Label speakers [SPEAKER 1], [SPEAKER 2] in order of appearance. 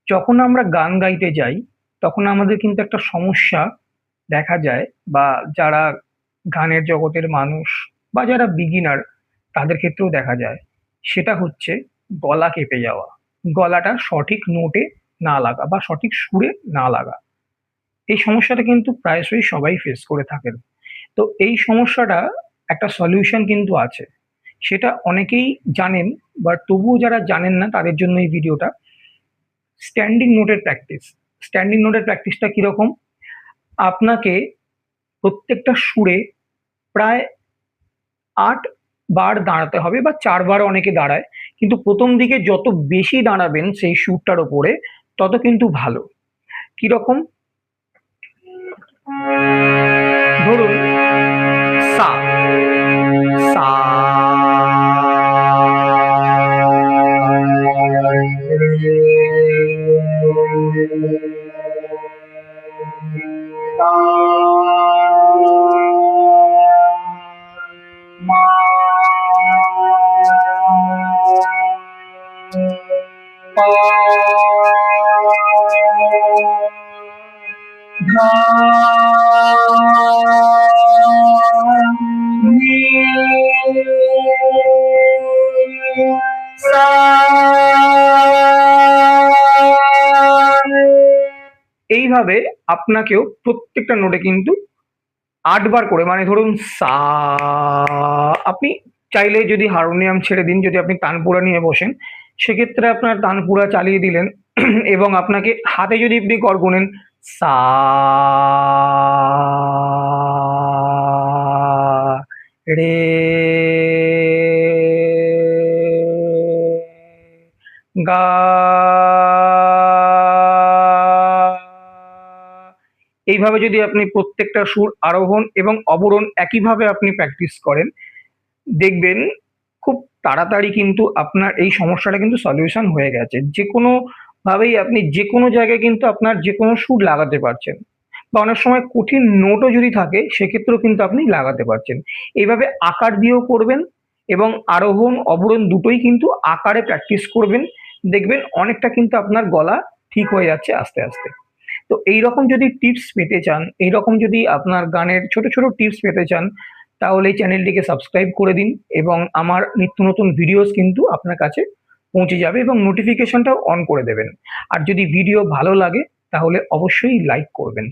[SPEAKER 1] যখন আমরা গান গাইতে যাই তখন আমাদের কিন্তু একটা সমস্যা দেখা যায়, বা যারা গানের জগতের মানুষ বা যারা বিগিনার তাদের ক্ষেত্রেও দেখা যায়। সেটা হচ্ছে গলা কেঁপে যাওয়া, গলাটা সঠিক নোটে না লাগা বা সঠিক সুরে না লাগা। এই সমস্যাটা কিন্তু প্রায়শই সবাই ফেস করে থাকেন। তো এই সমস্যাটা একটা সলিউশন কিন্তু আছে, সেটা অনেকেই জানেন, বাট তবুও যারা জানেন না তাদের জন্য এই ভিডিওটা। স্ট্যান্ডিং নোটের প্র্যাকটিস। স্ট্যান্ডিং নোটের প্র্যাকটিসটা কিরকম? আপনাকে প্রত্যেকটা সুরে প্রায় ৮ বার দাঁড়াতে হবে, বা ৪ বারও অনেকে দাঁড়ায়। কিন্তু প্রথম দিকে যত বেশি দাঁড়াবেন সেই সুরটার উপরে, তত কিন্তু ভালো। কিরকম? ধরুন সা, সা, মা, পা, ধা, নি, সা। এইভাবে আপনাকেও প্রত্যেকটা নোটে কিন্তু ৮ বার করে, মানে ধরুন সা, আপনি চাইলে যদি হারমোনিয়াম ছেড়ে দিন, যদি আপনি তানপুরা নিয়ে বসেন, সেক্ষেত্রে আপনার তানপুরা চালিয়ে দিলেন এবং আপনাকে হাতে যদি আপনি কর গোনেন সা, রে, গা, এইভাবে যদি আপনি প্রত্যেকটা সুর আরোহণ এবং অবরোহণ একইভাবে আপনি প্র্যাকটিস করেন, দেখবেন খুব তাড়াতাড়ি কিন্তু আপনার এই সমস্যাটা কিন্তু সলিউশন হয়ে গেছে। যেকোনো ভাবেই আপনি যেকোনো জায়গায় কিন্তু আপনার যেকোনো সুর লাগাতে পারছেন, বা অনেক সময় কঠিন নোটও যদি থাকে সেক্ষেত্রেও কিন্তু আপনি লাগাতে পারছেন। এইভাবে আকার দিয়েও করবেন এবং আরোহণ অবরোহণ দুটোই কিন্তু আকারে প্র্যাকটিস করবেন। দেখবেন অনেকটা কিন্তু আপনার গলা ঠিক হয়ে যাচ্ছে আস্তে আস্তে। তো এইরকম যদি টিপস পেতে চান, এইরকম যদি আপনার গানের ছোট ছোট টিপস পেতে চান, তাহলে এই চ্যানেলটিকে সাবস্ক্রাইব করে দিন এবং আমার নিত্য নতুন ভিডিওস কিন্তু আপনার কাছে পৌঁছে যাবে এবং নোটিফিকেশনটাও অন করে দেবেন। আর যদি ভিডিও ভালো লাগে তাহলে অবশ্যই লাইক করবেন।